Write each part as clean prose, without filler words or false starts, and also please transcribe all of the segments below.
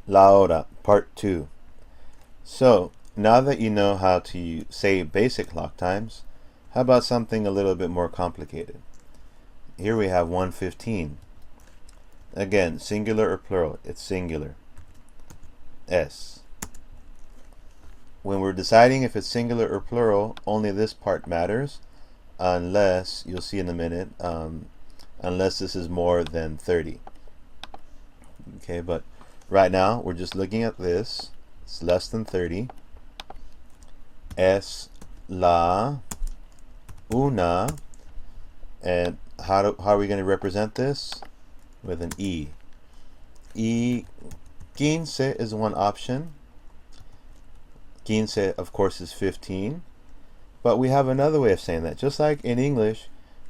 La hora, part 2. So, now that you know how to say basic clock times, how about something a little bit more complicated? Here we have 1:15. Again, singular or plural? It's singular. S. When we're deciding if it's singular or plural, only this part matters, unless, you'll see in a minute, unless this is more than 30. Okay, but right now we're just looking at this. It's less than 30. Es la una. And how are we going to represent this? With an E. Y quince is one option. Quince, of course, is 15. But we have another way of saying that. Just like in English,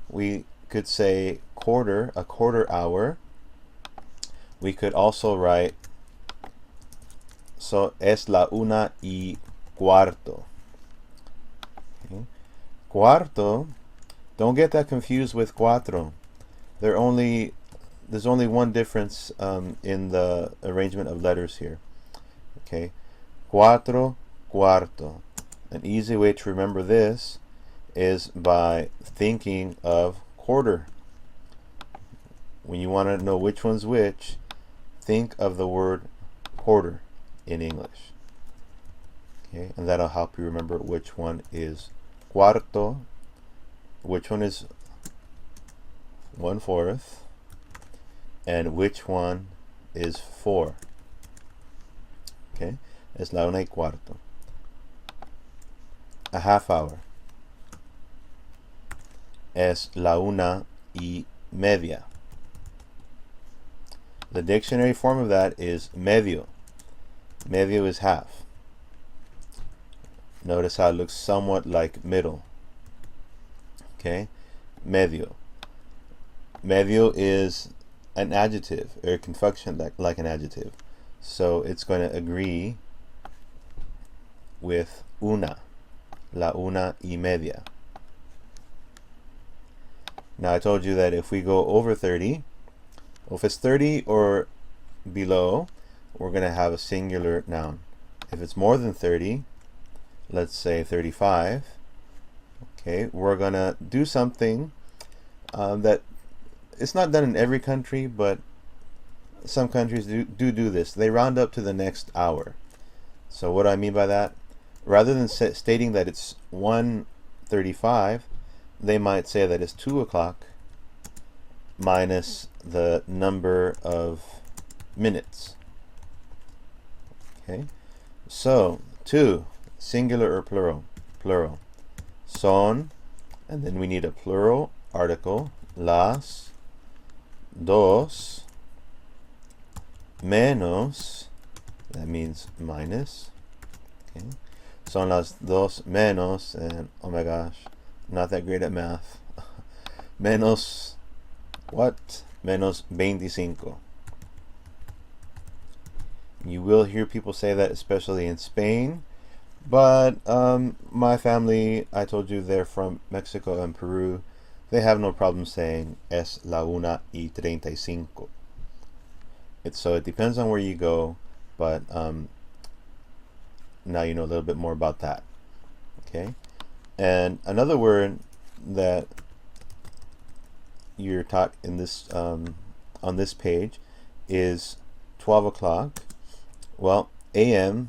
we could say quarter, a quarter hour. We could also write, so es la una y cuarto. Okay. Cuarto, don't get that confused with cuatro. There's only one difference in the arrangement of letters here. Okay, cuatro, cuarto. An easy way to remember this is by thinking of quarter. When you want to know which one's which, think of the word quarter in English. Okay, and that'll help you remember which one is cuarto, which one is 1/4, and which one is 4. Okay, es la una y cuarto. A half hour. Es la una y media. The dictionary form of that is medio. Medio is half. Notice how it looks somewhat like middle. Okay, medio. Medio is an adjective, or it can function like an adjective. So it's going to agree with una. La una y media. Now I told you that if we go over 30, if it's 30 or below, we're going to have a singular noun. If it's more than 30, let's say 35, okay, we're going to do something that it's not done in every country, but some countries do this. They round up to the next hour. So what do I mean by that? Rather than stating that it's 1:35, they might say that it's 2 o'clock minus the number of minutes. Okay, so 2, singular or plural? Plural. Son, and then we need a plural article. Las dos menos, that means minus. Okay, son las dos menos, and oh my gosh, not that great at math. Menos what? Menos 25. You will hear people say that, especially in Spain, but my family, I told you they're from Mexico and Peru. They have no problem saying es la una y 35. So it depends on where you go, but now you know a little bit more about that. Okay, and another word that you're taught in this on this page is 12 o'clock. Well, a.m.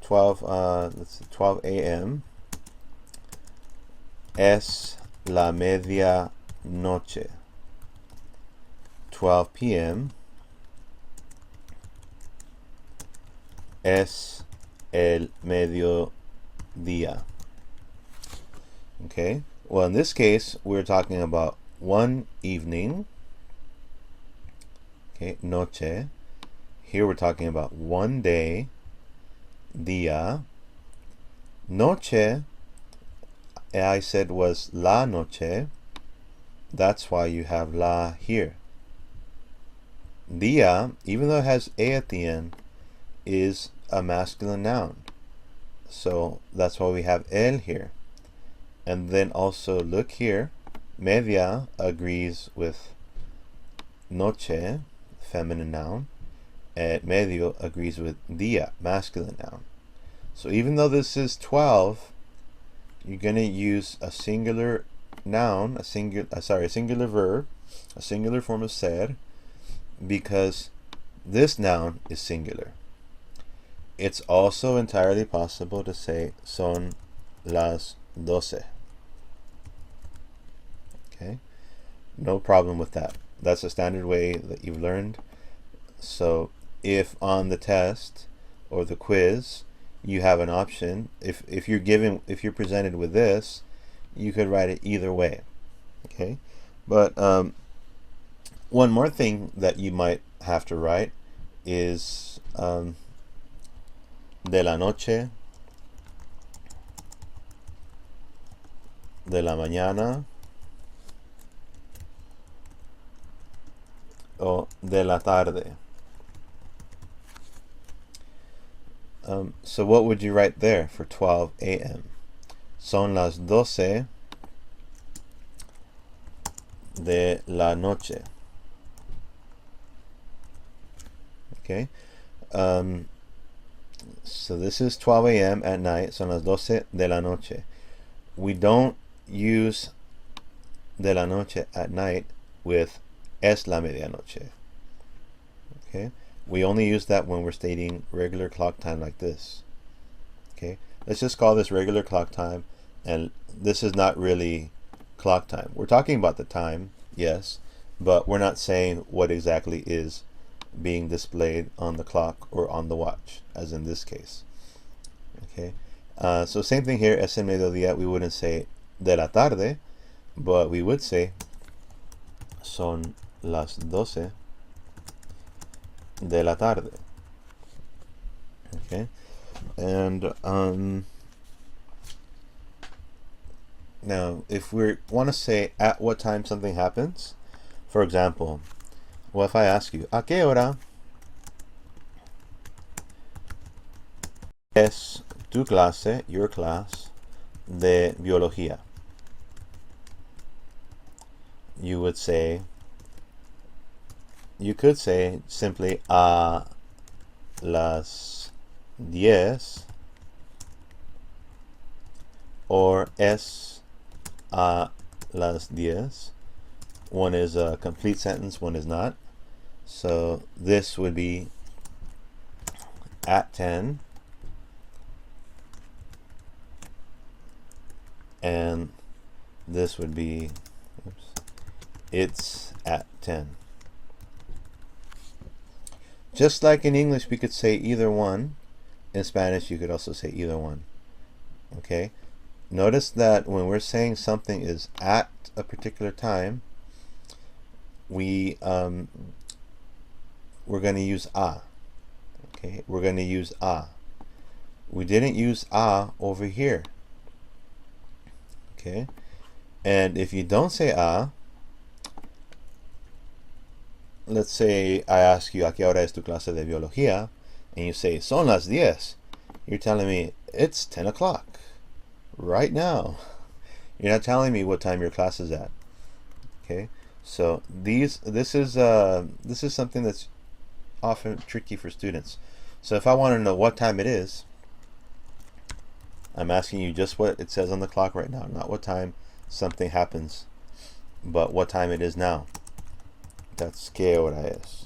12 a.m. es la media noche. 12 p.m. es el mediodía. Okay, well, in this case we're talking about one evening. Okay, noche. Here we're talking about one day. Día. Noche, I said, was la noche. That's why you have la here. Día, even though it has a at the end, is a masculine noun. So that's why we have el here. And then also look here. Media agrees with noche, feminine noun. at medio agrees with dia, masculine noun. So even though this is 12, you're going to use a singular noun, a singular verb, a singular form of ser, because this noun is singular. It's also entirely possible to say son las 12. Okay? No problem with that. That's a standard way that you've learned. So if on the test or the quiz you have an option, if you're presented with this, you could write it either way. Okay? But one more thing that you might have to write is de la noche, de la mañana, o de la tarde. So what would you write there for 12 a.m.? Son las 12 de la noche. Okay? So this is 12 a.m. at night. Son las 12 de la noche. We don't use de la noche at night with es la medianoche. Okay? We only use that when we're stating regular clock time like this. Okay? Let's just call this regular clock time, and this is not really clock time. We're talking about the time, yes, but we're not saying what exactly is being displayed on the clock or on the watch, as in this case. Okay? So same thing here, es el mediodía. We wouldn't say de la tarde, but we would say son las 12 de la tarde. Okay? And now if we want to say at what time something happens, for example, well, if I ask you, ¿a qué hora es tu clase, your class, de biología? You could say simply a las 10, or es a las 10. One is a complete sentence, one is not. So this would be at 10, and this would be, it's at 10. Just like in English we could say either one, in Spanish you could also say either one. Okay? Notice that when we're saying something is at a particular time, we're going to use a. Okay? We're going to use a. We didn't use a over here. Okay? And if you don't say a, let's say I ask you, ¿a qué hora es tu clase de biología? And you say, son las 10. You're telling me, it's 10 o'clock. Right now. You're not telling me what time your class is at. Okay? So this is something that's often tricky for students. So if I want to know what time it is, I'm asking you just what it says on the clock right now, not what time something happens, but what time it is now. That's qué hora es.